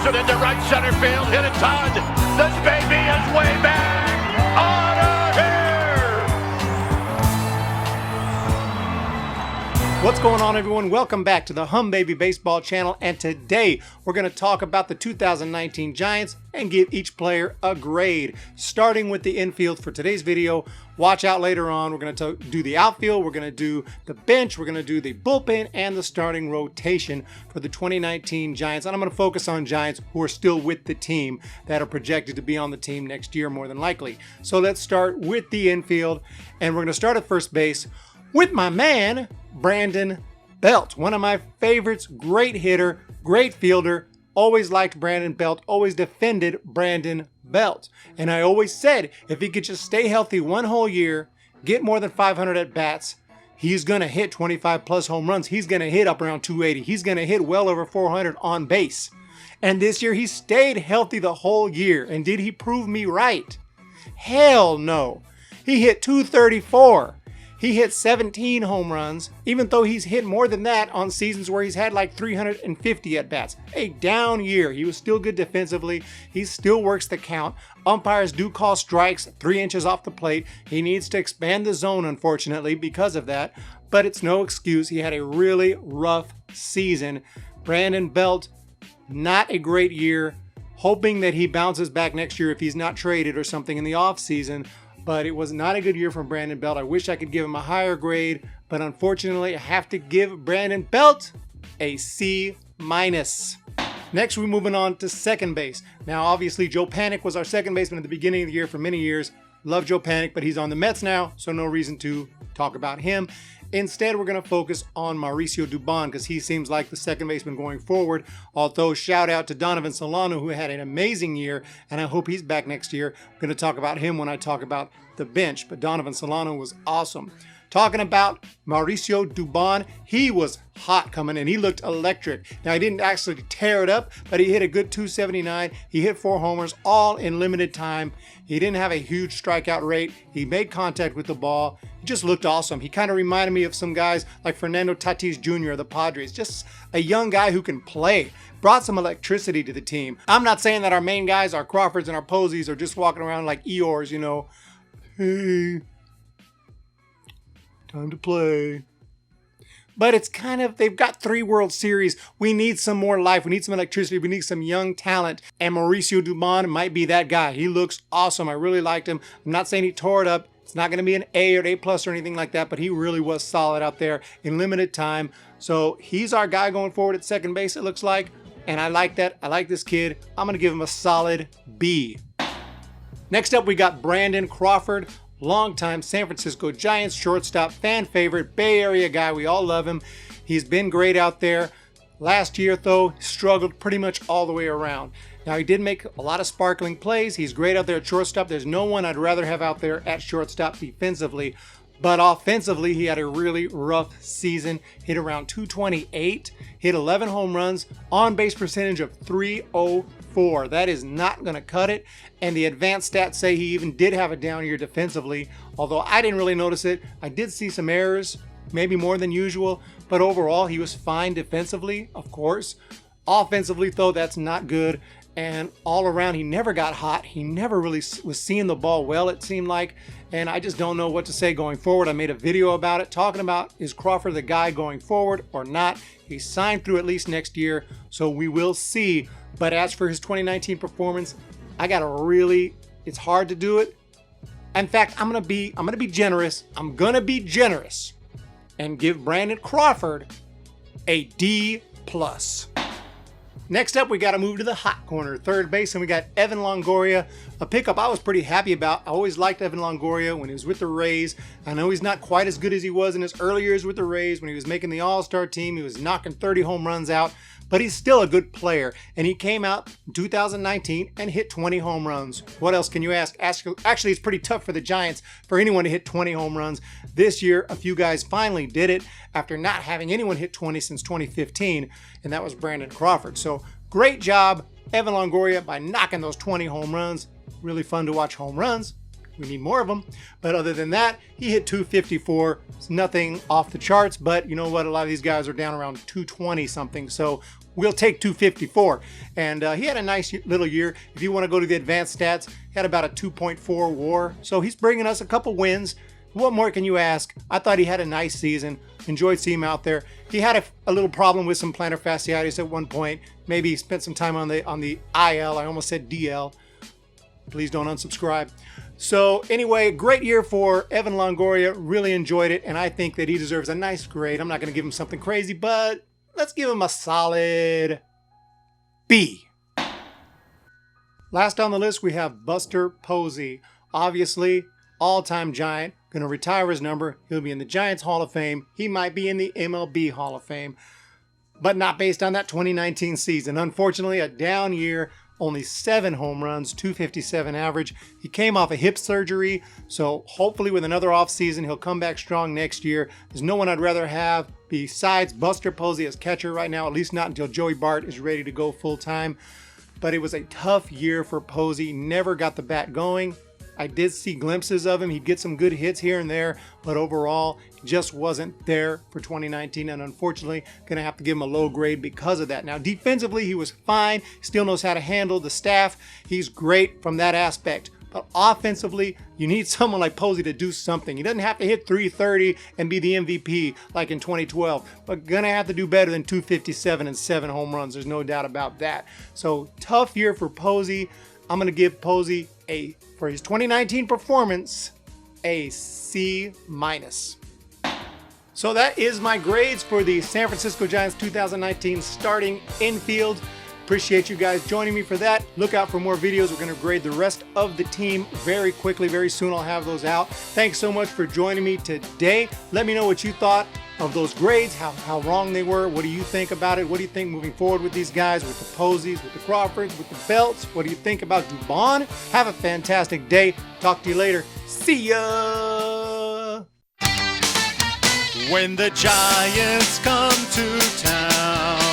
it into right center field. Hit it, Todd. This baby is way back. On here. What's going on, everyone? Welcome back to the Hum Baby Baseball channel, and today we're going to talk about the 2019 Giants and give each player a grade, starting with the infield for today's video. Watch out later on. We're going to do the outfield, we're going to do the bench, we're going to do the bullpen, and the starting rotation for the 2019 Giants. And I'm going to focus on Giants who are still with the team, that are projected to be on the team next year more than likely. So let's start with the infield, and we're going to start at first base with my man, Brandon Belt. One of my favorites, great hitter, great fielder. Always liked Brandon Belt, always defended Brandon Belt. And I always said, if he could just stay healthy one whole year, get more than 500 at-bats, he's going to hit 25 plus home runs. He's going to hit up around 280. He's going to hit well over 400 on base. And this year, he stayed healthy the whole year. And did he prove me right? Hell no. He hit 234. He hit 17 home runs, even though he's hit more than that on seasons where he's had like 350 at-bats. A down year. He was still good defensively. He still works the count. Umpires do call strikes 3 inches off the plate. He needs to expand the zone, unfortunately, because of that. But it's no excuse. He had a really rough season. Brandon Belt, not a great year. Hoping that he bounces back next year if he's not traded or something in the offseason. But it was not a good year from Brandon Belt. I wish I could give him a higher grade, but unfortunately, I have to give Brandon Belt a C-. Next, we're moving on to second base. Now, obviously, Joe Panik was our second baseman at the beginning of the year for many years. Love Joe Panik, but he's on the Mets now, so no reason to talk about him. Instead, we're going to focus on Mauricio Dubon because he seems like the second baseman going forward. Although, shout out to Donovan Solano, who had an amazing year, and I hope he's back next year. I'm going to talk about him when I talk about the bench, but Donovan Solano was awesome. Talking about Mauricio Dubon, he was hot coming in. He looked electric. Now, he didn't actually tear it up, but he hit a good 279. He hit 4 homers, all in limited time. He didn't have a huge strikeout rate. He made contact with the ball. He just looked awesome. He kind of reminded me of some guys like Fernando Tatis Jr. of the Padres. Just a young guy who can play. Brought some electricity to the team. I'm not saying that our main guys, our Crawfords and our Poseys, are just walking around like Eeyores, you know. Hey, time to play. But it's kind of, they've got 3 World Series. We need some more life. We need some electricity. We need some young talent. And Mauricio Dubon might be that guy. He looks awesome. I really liked him. I'm not saying he tore it up. It's not going to be an A or an A+ or anything like that, but he really was solid out there in limited time. So he's our guy going forward at second base, it looks like. And I like that. I like this kid. I'm going to give him a solid B. Next up, we got Brandon Crawford. Longtime San Francisco Giants shortstop, fan favorite, Bay Area guy. We all love him. He's been great out there. Last year, though, struggled pretty much all the way around. Now, he did make a lot of sparkling plays. He's great out there at shortstop. There's no one I'd rather have out there at shortstop defensively. But offensively, he had a really rough season. Hit around 228, hit 11 home runs, on-base percentage of .304. That is not going to cut it. And the advanced stats say he even did have a down year defensively. Although I didn't really notice it. I did see some errors, maybe more than usual. But overall, he was fine defensively, of course. Offensively, though, that's not good. And all around, he never got hot. He never really was seeing the ball well, it seemed like. And I just don't know what to say going forward. I made a video about it, talking about, is Crawford the guy going forward or not? He's signed through at least next year, so we will see. But as for his 2019 performance, I got to really, it's hard to do it. In fact, I'm gonna be generous. I'm gonna be generous and give Brandon Crawford a D+. Next up, we got to move to the hot corner, third base, and we got Evan Longoria, a pickup I was pretty happy about. I always liked Evan Longoria when he was with the Rays. I know he's not quite as good as he was in his early years with the Rays. When he was making the All-Star team, he was knocking 30 home runs out, but he's still a good player. And he came out in 2019 and hit 20 home runs. What else can you ask? Actually, it's pretty tough for the Giants for anyone to hit 20 home runs. This year, a few guys finally did it after not having anyone hit 20 since 2015, and that was Brandon Crawford. So great job, Evan Longoria, by knocking those 20 home runs. Really fun to watch home runs. We need more of them. But other than that, he hit 254. It's nothing off the charts, but you know what? A lot of these guys are down around 220 something. So we'll take 254. And he had a nice little year. If you want to go to the advanced stats, he had about a 2.4 WAR. So he's bringing us a couple wins. What more can you ask? I thought he had a nice season. Enjoyed seeing him out there. He had a little problem with some plantar fasciitis at one point. Maybe he spent some time on the IL. I almost said DL. Please don't unsubscribe. So anyway, great year for Evan Longoria. Really enjoyed it, and I think that he deserves a nice grade. I'm not going to give him something crazy, but let's give him a solid B. Last on the list, we have Buster Posey. Obviously, all-time Giant. Going to retire his number. He'll be in the Giants Hall of Fame. He might be in the MLB Hall of Fame, but not based on that 2019 season. Unfortunately, a down year. Only 7 home runs, 257 average. He came off a hip surgery, so hopefully with another offseason, he'll come back strong next year. There's no one I'd rather have besides Buster Posey as catcher right now, at least not until Joey Bart is ready to go full-time. But it was a tough year for Posey. Never got the bat going. I did see glimpses of him. He'd get some good hits here and there, but overall, just wasn't there for 2019, and unfortunately, going to have to give him a low grade because of that. Now, defensively, he was fine. Still knows how to handle the staff. He's great from that aspect. But offensively, you need someone like Posey to do something. He doesn't have to hit 330 and be the MVP like in 2012, but going to have to do better than 257 and 7 home runs. There's no doubt about that. So, tough year for Posey. I'm going to give Posey for his 2019 performance, a C-. So that is my grades for the San Francisco Giants 2019 starting infield. Appreciate you guys joining me for that. Look out for more videos. We're going to grade the rest of the team very quickly. Very soon I'll have those out. Thanks so much for joining me today. Let me know what you thought of those grades, how wrong they were. What do you think about it? What do you think moving forward with these guys, with the Poseys, with the Crawfords, with the Belts? What do you think about Dubon? Have a fantastic day. Talk to you later. See ya! When the Giants come to town.